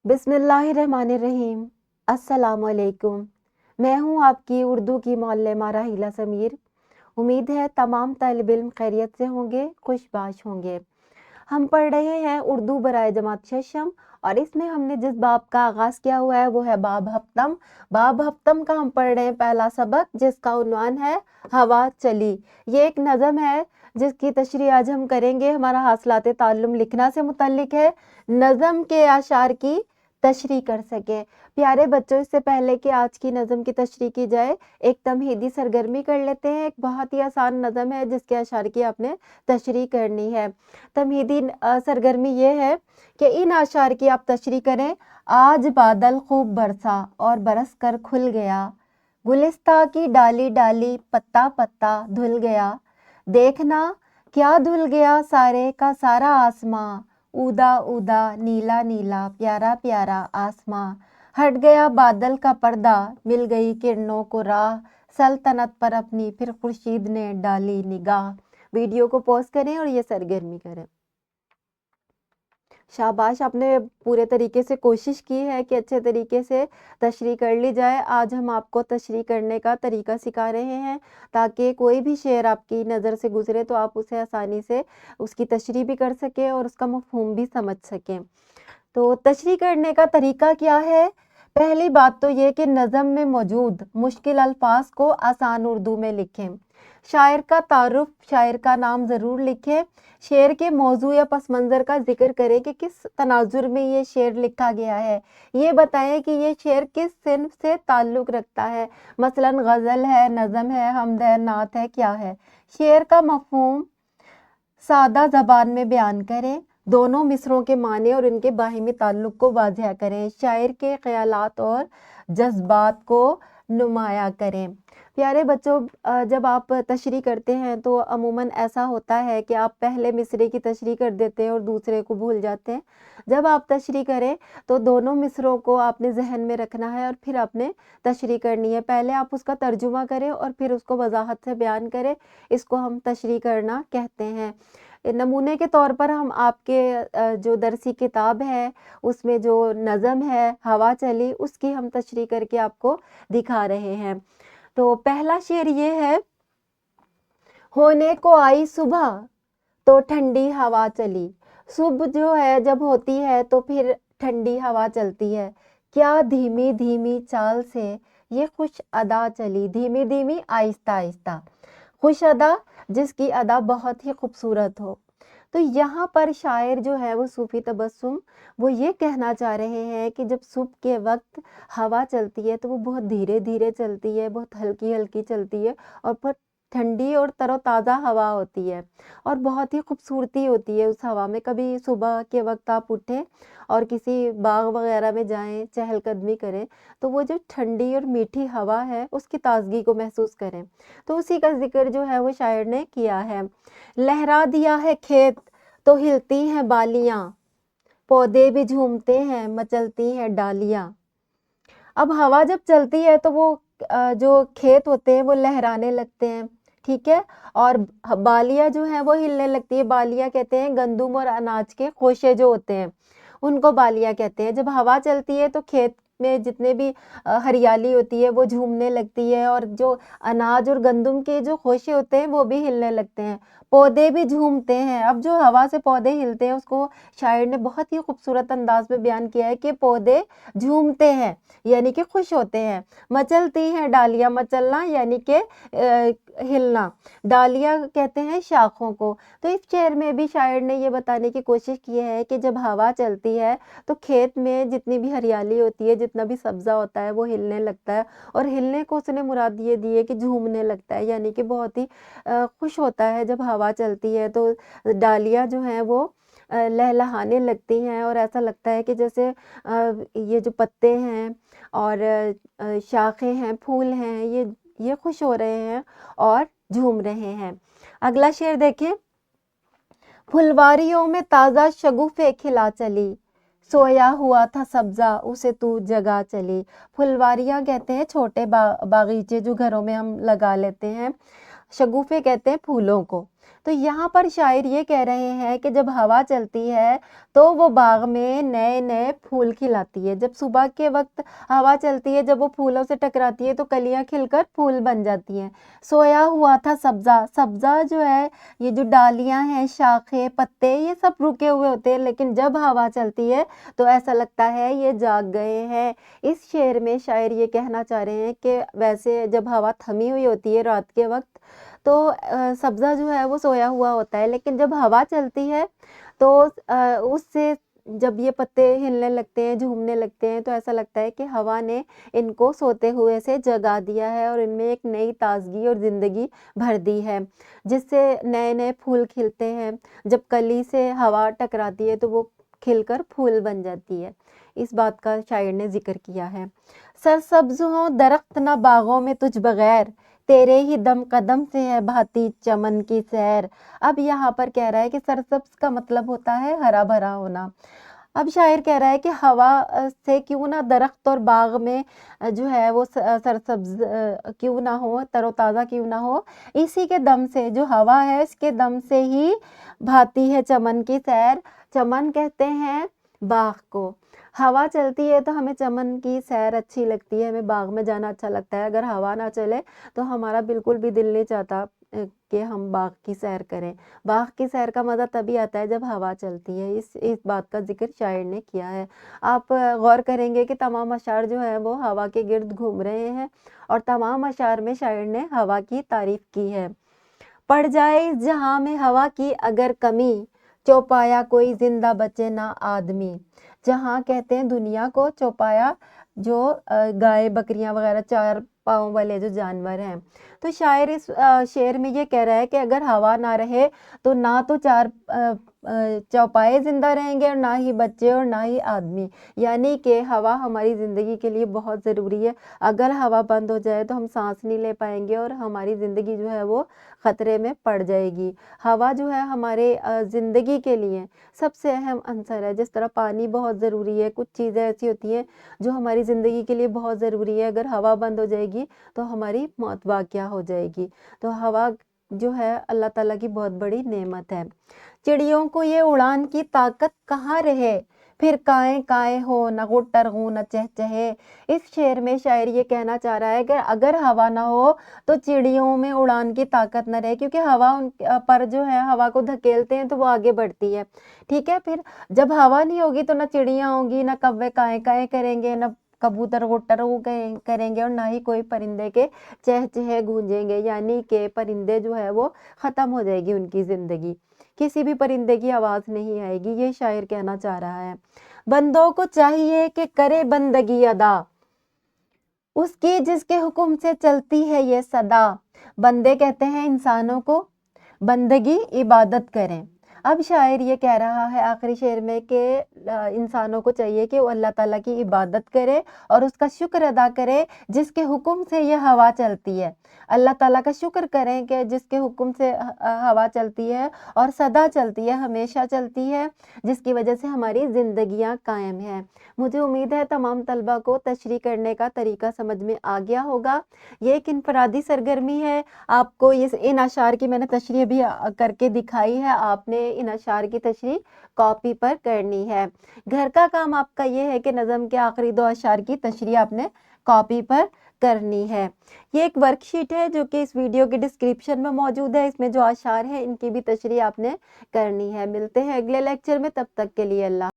बिस्मिल्लाहिर्रहमानिर्रहीम। अस्सलाम वालेकुम। मैं हूँ आपकी उर्दू की मौल्लमा राहिला समीर। उम्मीद है तमाम तालिब इल्म खैरियत से होंगे, खुशबाश होंगे। हम पढ़ रहे हैं उर्दू बराए जमात शशम और इसमें हमने जिस बाब का आगाज़ किया हुआ है वो है बाब हफ्तम। बाब हफ्तम का हम पढ़ रहे हैं पहला सबक, जिसका उन्वान है हवा चली। ये एक नज़म है जिसकी तशरीह आज हम करेंगे। हमारा हासिलात ताल्लुम लिखना से मुतल्लिक है, नज़म के अशार की तशरीह कर सके। प्यारे बच्चों, इससे पहले कि आज की नज़म की तशरीह की जाए, एक तमहीदी सरगर्मी कर लेते हैं। एक बहुत ही आसान नज़म है जिसके अशार की आपने तशरीह करनी है। तमहीदी सरगर्मी ये है कि इन अशार की आप तशरीह करें। आज बादल खूब बरसा और बरस कर खुल गया, गुलिस्ता की डाली डाली पत्ता पत्ता धुल गया, देखना क्या धुल गया सारे का सारा आसमां, ऊदा ऊदा नीला नीला प्यारा प्यारा आसमां, हट गया बादल का पर्दा मिल गई किरणों को राह, सल्तनत पर अपनी फिर खुर्शीद ने डाली निगाह। वीडियो को पॉज करें और ये सरगर्मी करें। शाबाश, आपने पूरे तरीके से कोशिश की है कि अच्छे तरीके से तशरीह कर ली जाए। आज हम आपको तशरीह करने का तरीका सिखा रहे हैं ताकि कोई भी शेर आपकी नज़र से गुजरे तो आप उसे आसानी से उसकी तशरीह भी कर सकें और उसका मफ़हूम भी समझ सकें। तो तशरीह करने का तरीका क्या है? पहली बात तो ये कि नज़म में मौजूद मुश्किल अल्फाज को आसान उर्दू में लिखें। शायर का तारुफ, शायर का नाम ज़रूर लिखें। शेर के मौजू या पस मंज़र का जिक्र करें कि किस तनाजुर में ये शेर लिखा गया है। ये बताएं कि ये शेर किस सिन्फ से ताल्लुक़ रखता है, मसलन गज़ल है, नज़म है, हमद है, नात है, क्या है। शेर का मफ़हूम सादा ज़बान में बयान करें। दोनों मिसरों के माने और इनके बाहिमी ताल्लुक़ को वाज़ह करें। शायर के ख़यालात और जज्बात को नुमाया करें। प्यारे बच्चों, जब आप तशरीह करते हैं तो अमूमन ऐसा होता है कि आप पहले मिसरे की तशरीह कर देते हैं और दूसरे को भूल जाते हैं। जब आप तशरीह करें तो दोनों मिसरों को आपने जहन में रखना है और फिर आपने तशरीह करनी है। पहले आप उसका तर्जुमा करें और फिर उसको वजाहत से बयान करें। इसको हम तशरीह करना कहते हैं। नमूने के तौर पर हम आपके जो दरसी किताब है उसमें जो नज़म है हवा चली, उसकी हम तशरीह करके आपको दिखा रहे हैं। तो पहला शेर ये है, होने को आई सुबह तो ठंडी हवा चली। सुबह जो है जब होती है तो फिर ठंडी हवा चलती है। क्या धीमी धीमी चाल से ये खुश अदा चली, धीमी धीमी आहिस्ता आहिस्ता। खुश अदा, जिसकी अदा बहुत ही खूबसूरत हो। तो यहाँ पर शायर जो है वो सूफ़ी तबस्सुम वो ये कहना चाह रहे हैं कि जब सुबह के वक्त हवा चलती है तो वो बहुत धीरे धीरे चलती है, बहुत हल्की हल्की चलती है और बहुत ठंडी और तरोताज़ा हवा होती है और बहुत ही खूबसूरती होती है उस हवा में। कभी सुबह के वक्त आप उठें और किसी बाग वगैरह में जाएं, चहलकदमी करें तो वो जो ठंडी और मीठी हवा है उसकी ताजगी को महसूस करें। तो उसी का जिक्र जो है वो शायर ने किया है। लहरा दिया है खेत तो हिलती हैं बालियां, पौधे भी झूमते हैं मचलती हैं डालियां। अब हवा जब चलती है तो वो जो खेत होते हैं वो लहराने लगते हैं, ठीक है, और बालियां जो है वो हिलने लगती है। बालियां कहते हैं गंदुम और अनाज के खोशे जो होते हैं उनको बालियां कहते हैं। जब हवा चलती है तो खेत में जितने भी हरियाली होती है वो झूमने लगती है और जो अनाज और गंदुम के जो खोशे होते हैं वो भी हिलने लगते हैं, पौधे भी झूमते हैं। अब जो हवा से पौधे हिलते हैं उसको शायर ने बहुत ही खूबसूरत अंदाज में बयान किया है कि पौधे झूमते हैं यानी कि खुश होते हैं। मचलती हैं डालियां, मचलना यानी कि हिलना, डालियां कहते हैं शाखों को। तो इस शेर में भी शायर ने ये बताने की कोशिश की है कि जब हवा चलती है तो खेत में जितनी भी हरियाली होती है, जितना भी सब्जा होता है वो हिलने लगता है और हिलने को उसने मुराद ये दी है कि झूमने लगता है यानी कि बहुत ही खुश होता है। जब हवा चलती है तो डालियां जो हैं वो लहलहाने लगती हैं और ऐसा लगता है कि जैसे ये जो पत्ते हैं और शाखें हैं, फूल हैं, ये खुश हो रहे हैं और झूम रहे हैं। अगला शेर देखें, फुलवारियों में ताज़ा शगुफ़े खिला चली, सोया हुआ था सब्जा उसे तू जगा चली। फुलवारियाँ कहते हैं छोटे बागीचे जो घरों में हम लगा लेते हैं, शगुफ़े कहते हैं फूलों को। تو یہاں پر شاعر یہ کہہ رہے ہیں کہ جب ہوا چلتی ہے تو وہ باغ میں نئے نئے پھول کھلاتی ہے. جب صبح کے وقت ہوا چلتی ہے، جب وہ پھولوں سے ٹکراتی ہے تو کلیاں کھل کر پھول بن جاتی ہیں. سویا ہوا تھا سبزہ، سبزہ جو ہے یہ جو ڈالیاں ہیں، شاخیں، پتے، یہ سب رکے ہوئے ہوتے ہیں، لیکن جب ہوا چلتی ہے تو ایسا لگتا ہے یہ جاگ گئے ہیں. اس شعر میں شاعر یہ کہنا چاہ رہے ہیں کہ ویسے جب ہوا تھمی ہوئی ہوتی ہے رات کے وقت تو سبزہ جو ہے وہ سویا ہوا ہوتا ہے، لیکن جب ہوا چلتی ہے تو اس سے جب یہ پتے ہلنے لگتے ہیں، جھومنے لگتے ہیں، تو ایسا لگتا ہے کہ ہوا نے ان کو سوتے ہوئے سے جگا دیا ہے اور ان میں ایک نئی تازگی اور زندگی بھر دی ہے، جس سے نئے نئے پھول کھلتے ہیں. جب کلی سے ہوا ٹکراتی ہے تو وہ کھل کر پھول بن جاتی ہے. اس بات کا شاعر نے ذکر کیا ہے. سرسبز ہوں درخت نہ باغوں میں تجھ بغیر، تیرے ہی دم قدم سے ہے بھاتی چمن کی سیر. اب یہاں پر کہہ رہا ہے کہ سرسبز کا مطلب ہوتا ہے ہرا بھرا ہونا. اب شاعر کہہ رہا ہے کہ ہوا سے کیوں نہ درخت اور باغ میں جو ہے وہ سرسبز کیوں نہ ہو، تر و تازہ کیوں نہ ہو، اسی کے دم سے، جو ہوا ہے اس کے دم سے ہی بھاتی ہے چمن کی سیر. چمن کہتے ہیں باغ کو. ہوا چلتی ہے تو ہمیں چمن کی سیر اچھی لگتی ہے، ہمیں باغ میں جانا اچھا لگتا ہے. اگر ہوا نہ چلے تو ہمارا بالکل بھی دل نہیں چاہتا کہ ہم باغ کی سیر کریں. باغ کی سیر کا مزہ تبھی آتا ہے جب ہوا چلتی ہے. اس بات کا ذکر شاعر نے کیا ہے. آپ غور کریں گے کہ تمام اشعار جو ہیں وہ ہوا کے گرد گھوم رہے ہیں اور تمام اشعار میں شاعر نے ہوا کی تعریف کی ہے. پڑ جائے اس جہاں میں ہوا کی اگر کمی، چوپایا کوئی زندہ بچے نہ آدمی. جہاں کہتے ہیں دنیا کو، چوپایا جو گائے بکریاں وغیرہ چار پاؤں والے جو جانور ہیں. تو شاعر اس شعر میں یہ کہہ رہا ہے کہ اگر ہوا نہ رہے تو نہ تو چار چوپائے زندہ رہیں گے اور نہ ہی بچے اور نہ ہی آدمی. یعنی کہ ہوا ہماری زندگی کے لیے بہت ضروری ہے. اگر ہوا بند ہو جائے تو ہم سانس نہیں لے پائیں گے اور ہماری زندگی جو ہے وہ خطرے میں پڑ جائے گی. ہوا جو ہے ہمارے زندگی کے لیے سب سے اہم عنصر ہے. جس طرح پانی بہت ضروری ہے، کچھ چیزیں ایسی ہوتی ہیں جو ہماری زندگی کے لیے بہت ضروری ہے، اگر ہوا بند ہو جائے گی تو ہماری موت واقع ہو جائے گی. تو ہوا جو ہے اللہ تعالیٰ کی بہت بڑی نعمت ہے. چڑیوں کو یہ اڑان کی طاقت کہاں رہے، پھر کائیں کائیں ہو نہ غٹر غوں نہ چہچہے. اس شعر میں شاعر یہ کہنا چاہ رہا ہے کہ اگر ہوا نہ ہو تو چڑیوں میں اڑان کی طاقت نہ رہے، کیونکہ ہوا ان پر جو ہے ہوا کو دھکیلتے ہیں تو وہ آگے بڑھتی ہے. ٹھیک ہے، پھر جب ہوا نہیں ہوگی تو نہ چڑیاں ہوں گی، نہ کوے کائیں کائیں کریں گے، نہ کبوتر غٹر غوں کریں گے اور نہ ہی کوئی پرندے کے چہچہے گونجیں گے. یعنی کہ پرندے جو ہے وہ ختم ہو جائے گی ان کی زندگی، کسی بھی پرندے کی آواز نہیں آئے گی. یہ شاعر کہنا چاہ رہا ہے. بندوں کو چاہیے کہ کرے بندگی ادا اس کی جس کے حکم سے چلتی ہے یہ صدا. بندے کہتے ہیں انسانوں کو، بندگی عبادت کریں. اب شاعر یہ کہہ رہا ہے آخری شعر میں کہ انسانوں کو چاہیے کہ وہ اللہ تعالیٰ کی عبادت کرے اور اس کا شکر ادا کرے جس کے حکم سے یہ ہوا چلتی ہے. اللہ تعالیٰ کا شکر کریں کہ جس کے حکم سے ہوا چلتی ہے اور سدا چلتی ہے، ہمیشہ چلتی ہے، جس کی وجہ سے ہماری زندگیاں قائم ہیں. مجھے امید ہے تمام طلبہ کو تشریح کرنے کا طریقہ سمجھ میں آ گیا ہوگا. یہ ایک انفرادی سرگرمی ہے. آپ کو ان اشعار کی میں نے تشریح بھی کر کے دکھائی ہے. آپ نے ان اشعار کی تشریح کاپی پر کرنی ہے. گھر کا کام آپ کا یہ ہے کہ نظم کے آخری 2 اشعار کی تشریح آپ نے کاپی پر کرنی ہے. یہ ایک ورک شیٹ ہے جو کہ اس ویڈیو کے ڈسکرپشن میں موجود ہے. اس میں جو اشعار ہیں ان کی بھی تشریح آپ نے کرنی ہے. ملتے ہیں اگلے لیکچر میں، تب تک کے لیے اللہ